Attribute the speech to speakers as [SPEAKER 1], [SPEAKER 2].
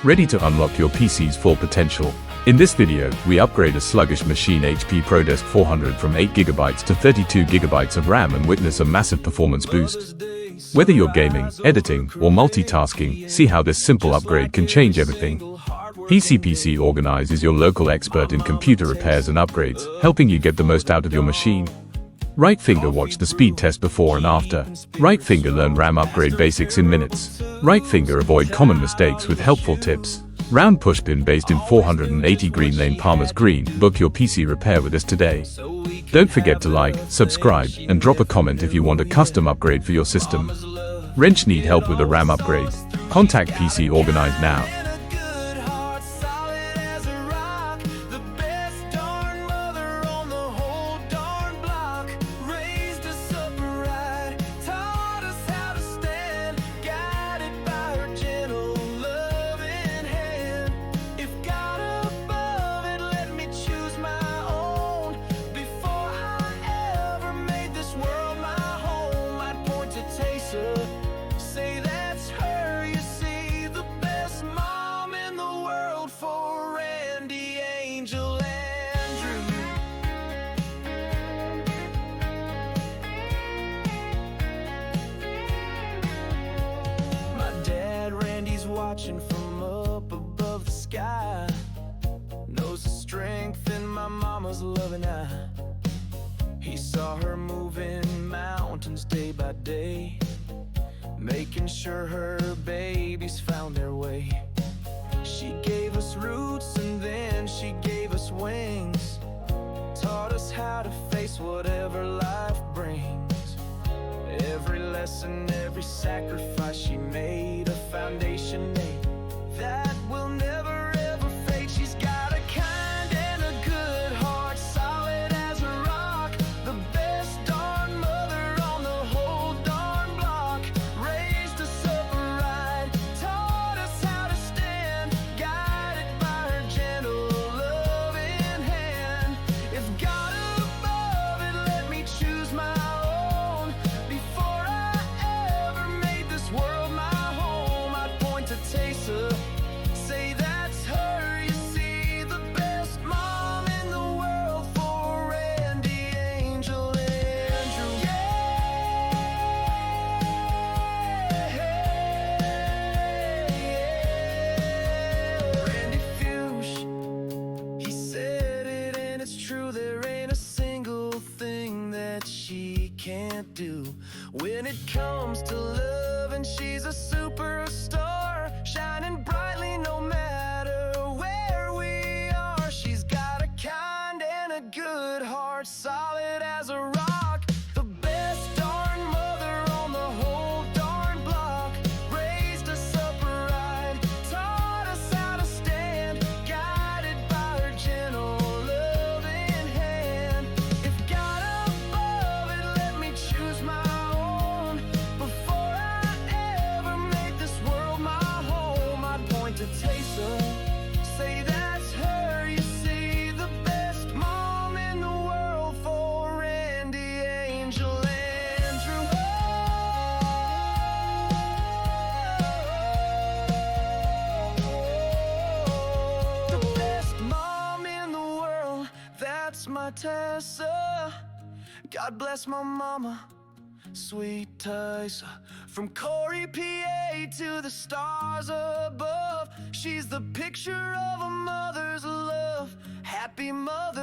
[SPEAKER 1] ready to unlock your PC's full potential. In this video, we upgrade a Sluggish machine HP ProDesk 400 from 8GB to 32GB of RAM and witness a massive performance boost. Whether you're gaming, editing, or multitasking, see how this simple upgrade can change everything. PCorganise is your local expert in computer repairs and upgrades, helping you get the most out of your machine. Right finger watch the speed test before and after. Right finger learn RAM upgrade basics in minutes. Right finger avoid common mistakes with helpful tips. Round pushpin based in 480 Green Lane Palmer's Green. Book your PC repair with us today. Don't forget to like, subscribe, and drop a comment if you want a custom upgrade for your system. Wrench need help with a RAM upgrade? Contact PCorganise now.
[SPEAKER 2] Watching from up above the sky, knows the strength in my mama's loving eye. He saw her moving mountains day by day, making sure her babies found their way. She gave us roots and then she gave us wings, taught us how to face whatever life brings. Every lesson, every sacrifice she made, a foundation made that will never ever fade. She's got a kind and a good heart, solid as a rock, the best darn mother on the whole darn block. Raised us up right, taught us how to stand, guided by her gentle loving hand. If God above it let me choose my own, before I ever made this world my home, I'd point to Tessa, say that's her. You see, the best mom in the world for Randy, Angel, Andrew. Randy Fuchs, he said it and it's true, there ain't a single thing that she can't do. When it comes to love, and she's a superstar, shining brightly no matter where we are. She's got a kind and a good heart, solid as a rock, the best darn mother on the whole darn block. Raised us up right, taught us how to stand, guided by her gentle loving hand. If God above it let me choose my own, before I ever made this world my home, I'd point to Tessa, say that's her. You see, the best mom in the world for Randy, Angel, Andrew. The best mom in the world, that's my Tessa. God bless my mama, sweet Tessa. From Corey, PA to the stars above, she's the picture of a mother's love. Happy Mother